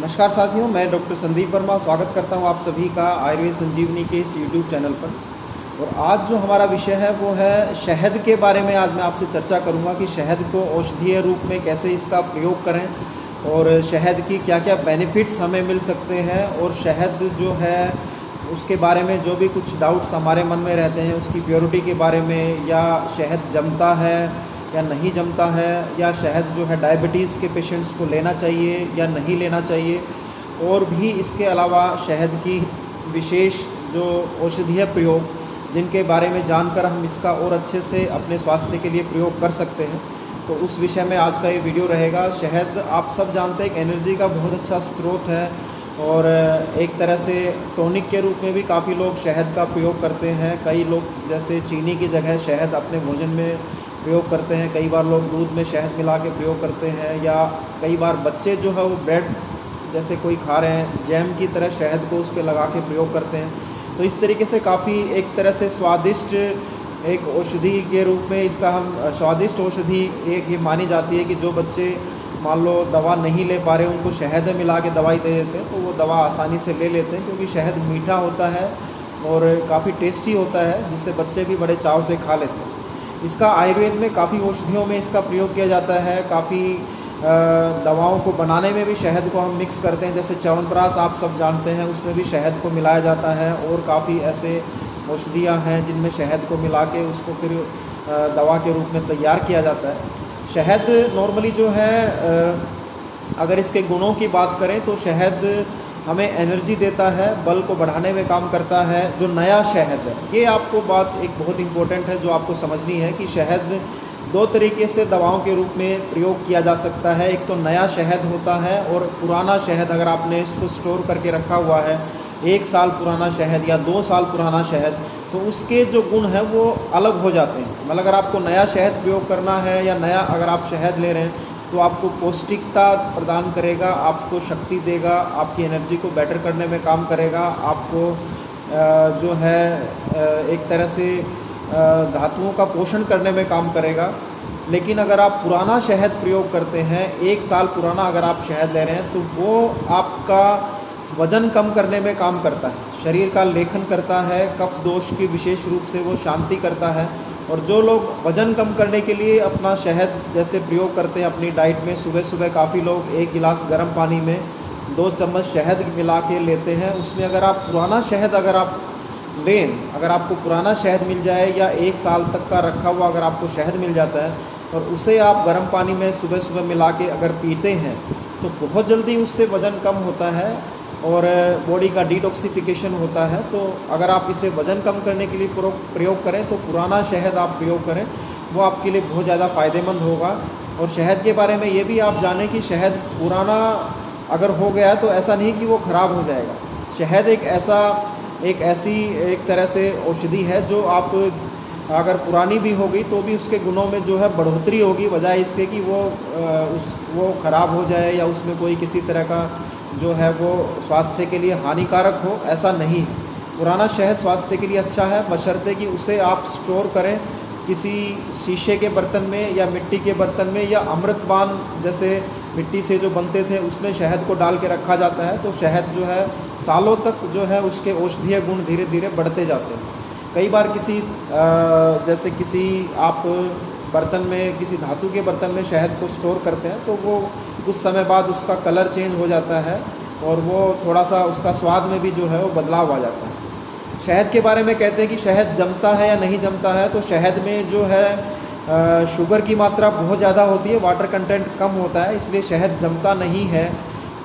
नमस्कार साथियों, मैं डॉक्टर संदीप वर्मा स्वागत करता हूं आप सभी का आयुर्वेद संजीवनी के इस यूट्यूब चैनल पर। और आज जो हमारा विषय है वो है शहद के बारे में। आज मैं आपसे चर्चा करूंगा कि शहद को औषधीय रूप में कैसे इसका प्रयोग करें और शहद की क्या क्या बेनिफिट्स हमें मिल सकते हैं, और शहद जो है उसके बारे में जो भी कुछ डाउट्स हमारे मन में रहते हैं उसकी प्योरिटी के बारे में, या शहद जमता है या नहीं जमता है, या शहद जो है डायबिटीज़ के पेशेंट्स को लेना चाहिए या नहीं लेना चाहिए, और भी इसके अलावा शहद की विशेष जो औषधीय प्रयोग जिनके बारे में जानकर हम इसका और अच्छे से अपने स्वास्थ्य के लिए प्रयोग कर सकते हैं, तो उस विषय में आज का ये वीडियो रहेगा। शहद आप सब जानते हैं एक एनर्जी का बहुत अच्छा स्रोत है, और एक तरह से टॉनिक के रूप में भी काफ़ी लोग शहद का प्रयोग करते हैं। कई लोग जैसे चीनी की जगह शहद अपने भोजन में प्रयोग करते हैं, कई बार लोग दूध में शहद मिला के प्रयोग करते हैं, या कई बार बच्चे जो है वो ब्रेड जैसे कोई खा रहे हैं जैम की तरह शहद को उस पर लगा के प्रयोग करते हैं। तो इस तरीके से काफ़ी एक तरह से स्वादिष्ट एक औषधि के रूप में इसका हम स्वादिष्ट औषधि एक ये मानी जाती है कि जो बच्चे मान लो दवा नहीं ले पा रहे उनको शहद में मिला के दवाई दे देते हैं तो वो दवा आसानी से ले लेते हैं, क्योंकि शहद मीठा होता है और काफ़ी टेस्टी होता है, जिससे बच्चे भी बड़े चाव से खा लेते हैं। इसका आयुर्वेद में काफ़ी औषधियों में इसका प्रयोग किया जाता है। काफ़ी दवाओं को बनाने में भी शहद को हम मिक्स करते हैं, जैसे च्यवनप्राश आप सब जानते हैं, उसमें भी शहद को मिलाया जाता है। और काफ़ी ऐसे औषधियाँ हैं जिनमें शहद को मिला के उसको फिर दवा के रूप में तैयार किया जाता है। शहद नॉर्मली जो है अगर इसके गुणों की बात करें तो शहद हमें एनर्जी देता है, बल को बढ़ाने में काम करता है। जो नया शहद है, ये आपको बात एक बहुत इम्पोर्टेंट है जो आपको समझनी है कि शहद दो तरीके से दवाओं के रूप में प्रयोग किया जा सकता है। एक तो नया शहद होता है, और पुराना शहद अगर आपने इसको स्टोर करके रखा हुआ है 1 साल पुराना शहद या 2 साल पुराना शहद, तो उसके जो गुण हैं वो अलग हो जाते हैं। मतलब अगर आपको नया शहद प्रयोग करना है या नया अगर आप शहद ले रहे हैं तो आपको पौष्टिकता प्रदान करेगा, आपको शक्ति देगा, आपकी एनर्जी को बेटर करने में काम करेगा, आपको जो है एक तरह से धातुओं का पोषण करने में काम करेगा। लेकिन अगर आप पुराना शहद प्रयोग करते हैं, 1 साल पुराना अगर आप शहद ले रहे हैं, तो वो आपका वज़न कम करने में काम करता है, शरीर का लेखन करता है, कफ दोष की विशेष रूप से वो शांति करता है। और जो लोग वज़न कम करने के लिए अपना शहद जैसे प्रयोग करते हैं अपनी डाइट में, सुबह सुबह काफ़ी लोग 1 गिलास गर्म पानी में 2 चम्मच शहद मिला के लेते हैं। उसमें अगर आप पुराना शहद अगर आप लें, अगर आपको पुराना शहद मिल जाए या 1 साल तक का रखा हुआ अगर आपको शहद मिल जाता है और उसे आप गर्म पानी में सुबह सुबह मिला के अगर पीते हैं तो बहुत जल्दी उससे वज़न कम होता है और बॉडी का डिटॉक्सिफिकेशन होता है। तो अगर आप इसे वज़न कम करने के लिए प्रयोग करें तो पुराना शहद आप प्रयोग करें, वो आपके लिए बहुत ज़्यादा फ़ायदेमंद होगा। और शहद के बारे में ये भी आप जानें कि शहद पुराना अगर हो गया तो ऐसा नहीं कि वो ख़राब हो जाएगा। शहद एक ऐसी एक तरह से औषधि है जो आप अगर पुरानी भी हो गई तो भी उसके गुणों में जो है बढ़ोतरी होगी, बजाय इसके कि वो ख़राब हो जाए या उसमें कोई किसी तरह का जो है वो स्वास्थ्य के लिए हानिकारक हो, ऐसा नहीं है। पुराना शहद स्वास्थ्य के लिए अच्छा है, बशर्ते कि उसे आप स्टोर करें किसी शीशे के बर्तन में या मिट्टी के बर्तन में, या अमृतपान जैसे मिट्टी से जो बनते थे उसमें शहद को डाल के रखा जाता है, तो शहद जो है सालों तक जो है उसके औषधीय गुण धीरे धीरे बढ़ते जाते हैं। कई बार जैसे किसी आप बर्तन में, किसी धातु के बर्तन में शहद को स्टोर करते हैं तो वो कुछ समय बाद उसका कलर चेंज हो जाता है और वो थोड़ा सा उसका स्वाद में भी जो है वो बदलाव आ जाता है। शहद के बारे में कहते हैं कि शहद जमता है या नहीं जमता है, तो शहद में जो है शुगर की मात्रा बहुत ज़्यादा होती है, वाटर कंटेंट कम होता है, इसलिए शहद जमता नहीं है।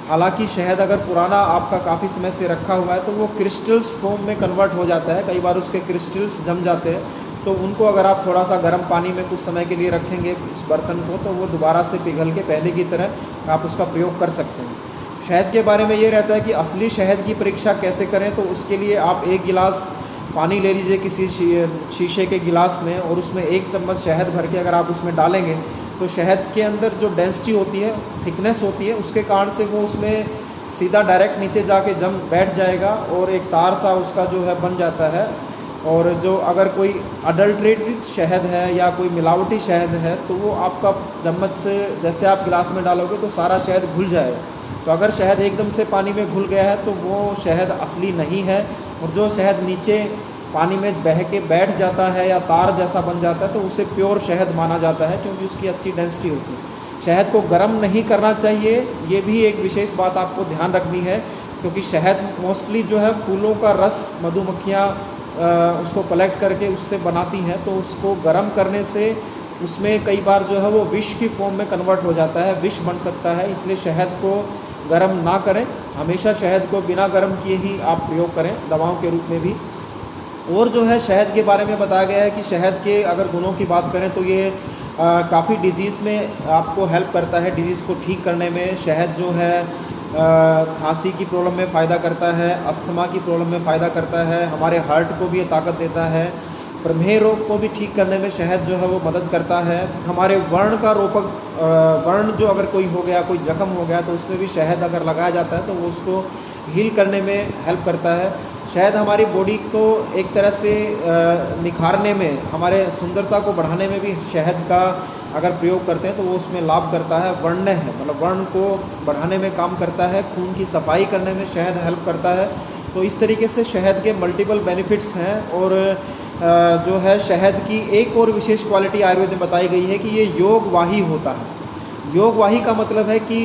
हालांकि शहद अगर पुराना आपका काफ़ी समय से रखा हुआ है तो वो क्रिस्टल्स फॉर्म में कन्वर्ट हो जाता है, कई बार उसके क्रिस्टल्स जम जाते हैं। तो उनको अगर आप थोड़ा सा गर्म पानी में कुछ समय के लिए रखेंगे उस बर्तन को, तो वो दोबारा से पिघल के पहले की तरह आप उसका प्रयोग कर सकते हैं। शहद के बारे में ये रहता है कि असली शहद की परीक्षा कैसे करें, तो उसके लिए आप 1 गिलास पानी ले लीजिए किसी शीशे के गिलास में, और उसमें 1 चम्मच शहद भर के अगर आप उसमें डालेंगे तो शहद के अंदर जो डेंसिटी होती है, थिकनेस होती है, उसके कारण से वो उसमें सीधा डायरेक्ट नीचे जाके जम बैठ जाएगा और एक तार सा उसका जो है बन जाता है। और जो अगर कोई अडल्ट्रेटेड शहद है या कोई मिलावटी शहद है तो वो आपका चम्मच से जैसे आप गिलास में डालोगे तो सारा शहद घुल जाएगा। तो अगर शहद एकदम से पानी में घुल गया है तो वो शहद असली नहीं है, और जो शहद नीचे पानी में बह के बैठ जाता है या तार जैसा बन जाता है तो उसे प्योर शहद माना जाता है, क्योंकि उसकी अच्छी डेंसिटी होती है। शहद को गर्म नहीं करना चाहिए, ये भी एक विशेष बात आपको ध्यान रखनी है, क्योंकि शहद मोस्टली जो है फूलों का रस मधुमक्खियाँ उसको कलेक्ट करके उससे बनाती हैं, तो उसको गर्म करने से उसमें कई बार जो है वो विष की फॉर्म में कन्वर्ट हो जाता है, विष बन सकता है। इसलिए शहद को गर्म ना करें, हमेशा शहद को बिना गर्म किए ही आप प्रयोग करें दवाओं के रूप में भी। और जो है शहद के बारे में बताया गया है कि शहद के अगर गुणों की बात करें तो ये काफ़ी डिजीज़ में आपको हेल्प करता है, डिजीज़ को ठीक करने में। शहद जो है खांसी की प्रॉब्लम में फ़ायदा करता है, अस्थमा की प्रॉब्लम में फ़ायदा करता है, हमारे हार्ट को भी ये ताकत देता है, प्रमेह रोग को भी ठीक करने में शहद जो है वो मदद करता है। हमारे व्रण का रोपक व्रण जो अगर कोई हो गया, कोई जख्म हो गया तो उसमें भी शहद अगर लगाया जाता है तो वो उसको हील करने में हेल्प करता है। शहद हमारी बॉडी को एक तरह से निखारने में, हमारे सुंदरता को बढ़ाने में भी शहद का अगर प्रयोग करते हैं तो वो उसमें लाभ करता है। वर्ण है मतलब वर्ण को बढ़ाने में काम करता है, खून की सफाई करने में शहद हेल्प करता है। तो इस तरीके से शहद के मल्टीपल बेनिफिट्स हैं। और जो है शहद की एक और विशेष क्वालिटी आयुर्वेद में बताई गई है कि ये योगवाही होता है। योगवाही का मतलब है कि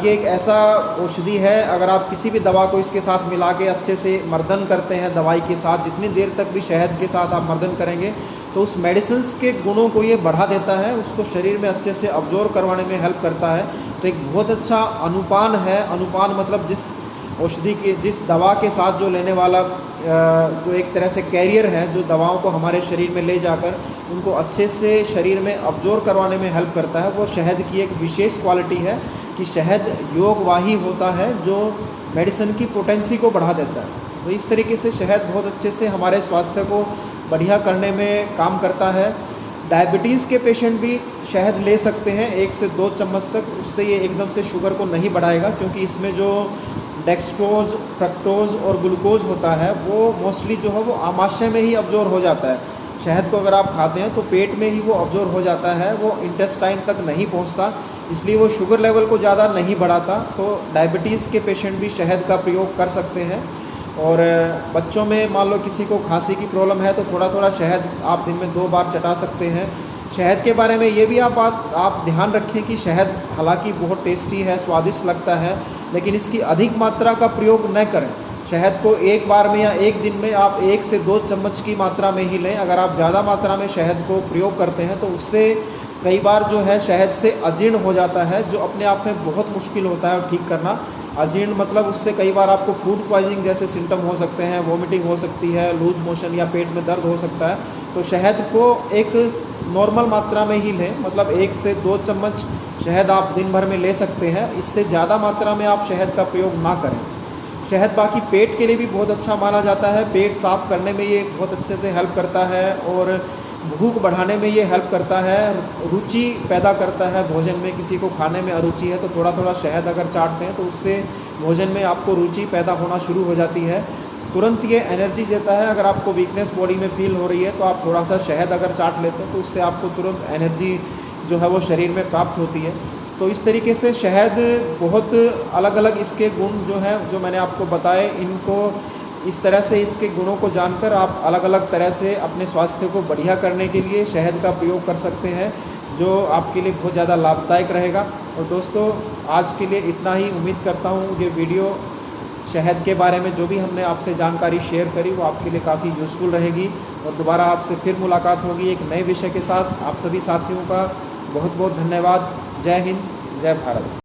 ये एक ऐसा औषधि है, अगर आप किसी भी दवा को इसके साथ मिला के अच्छे से मर्दन करते हैं दवाई के साथ, जितनी देर तक भी शहद के साथ आप मर्दन करेंगे तो उस मेडिसिन्स के गुणों को ये बढ़ा देता है, उसको शरीर में अच्छे से अब्जॉर्ब करवाने में हेल्प करता है। तो एक बहुत अच्छा अनुपान है। अनुपान मतलब जिस औषधि के, जिस दवा के साथ जो लेने वाला जो एक तरह से कैरियर है, जो दवाओं को हमारे शरीर में ले जाकर उनको अच्छे से शरीर में अब्जॉर्ब करवाने में हेल्प करता है, वो शहद की एक विशेष क्वालिटी है कि शहद योगवाही होता है जो मेडिसिन की पोटेंसी को बढ़ा देता है। तो इस तरीके से शहद बहुत अच्छे से हमारे स्वास्थ्य को बढ़िया करने में काम करता है। डायबिटीज़ के पेशेंट भी शहद ले सकते हैं 1 से 2 चम्मच तक, उससे ये एकदम से शुगर को नहीं बढ़ाएगा, क्योंकि इसमें जो डेक्सट्रोज, फ्रक्टोज और ग्लूकोज होता है वो मोस्टली जो है वो आमाशय में ही अब्जॉर्ब हो जाता है। शहद को अगर आप खाते हैं तो पेट में ही वो अब्जॉर्ब हो जाता है, वो इंटेस्टाइन तक नहीं पहुंचता, इसलिए वो शुगर लेवल को ज़्यादा नहीं बढ़ाता। तो डायबिटीज़ के पेशेंट भी शहद का प्रयोग कर सकते हैं। और बच्चों में मान लो किसी को खांसी की प्रॉब्लम है तो थोड़ा थोड़ा शहद आप दिन में 2 बार चटा सकते हैं। शहद के बारे में ये भी आप ध्यान रखें कि शहद हालांकि बहुत टेस्टी है, स्वादिष्ट लगता है, लेकिन इसकी अधिक मात्रा का प्रयोग न करें। शहद को एक बार में या एक दिन में आप 1 से 2 चम्मच की मात्रा में ही लें। अगर आप ज़्यादा मात्रा में शहद को प्रयोग करते हैं तो उससे कई बार जो है शहद से अजीर्ण हो जाता है, जो अपने आप में बहुत मुश्किल होता है ठीक करना। अजीर्ण मतलब उससे कई बार आपको फूड पॉइजनिंग जैसे सिम्टम हो सकते हैं, वोमिटिंग हो सकती है, लूज मोशन या पेट में दर्द हो सकता है। तो शहद को एक नॉर्मल मात्रा में ही लें, मतलब 1 से 2 चम्मच शहद आप दिन भर में ले सकते हैं। इससे ज़्यादा मात्रा में आप शहद का प्रयोग ना करें। शहद बाकी पेट के लिए भी बहुत अच्छा माना जाता है, पेट साफ़ करने में ये बहुत अच्छे से हेल्प करता है और भूख बढ़ाने में ये हेल्प करता है, रुचि पैदा करता है भोजन में। किसी को खाने में अरुचि है तो थोड़ा थोड़ा शहद अगर चाटते हैं तो उससे भोजन में आपको रुचि पैदा होना शुरू हो जाती है। तुरंत ये एनर्जी देता है। अगर आपको वीकनेस बॉडी में फील हो रही है तो आप थोड़ा सा शहद अगर चाट लेते हैं तो उससे आपको तुरंत एनर्जी जो है वो शरीर में प्राप्त होती है। तो इस तरीके से शहद बहुत अलग अलग इसके गुण जो हैं, जो मैंने आपको बताए, इनको इस तरह से इसके गुणों को जानकर आप अलग अलग तरह से अपने स्वास्थ्य को बढ़िया करने के लिए शहद का प्रयोग कर सकते हैं, जो आपके लिए बहुत ज़्यादा लाभदायक रहेगा। और दोस्तों आज के लिए इतना ही। उम्मीद करता हूँ ये वीडियो शहद के बारे में जो भी हमने आपसे जानकारी शेयर करी वो आपके लिए काफ़ी यूज़फुल रहेगी। और दोबारा आपसे फिर मुलाकात होगी एक नए विषय के साथ। आप सभी साथियों का बहुत बहुत धन्यवाद। जय हिंद, जय भारत।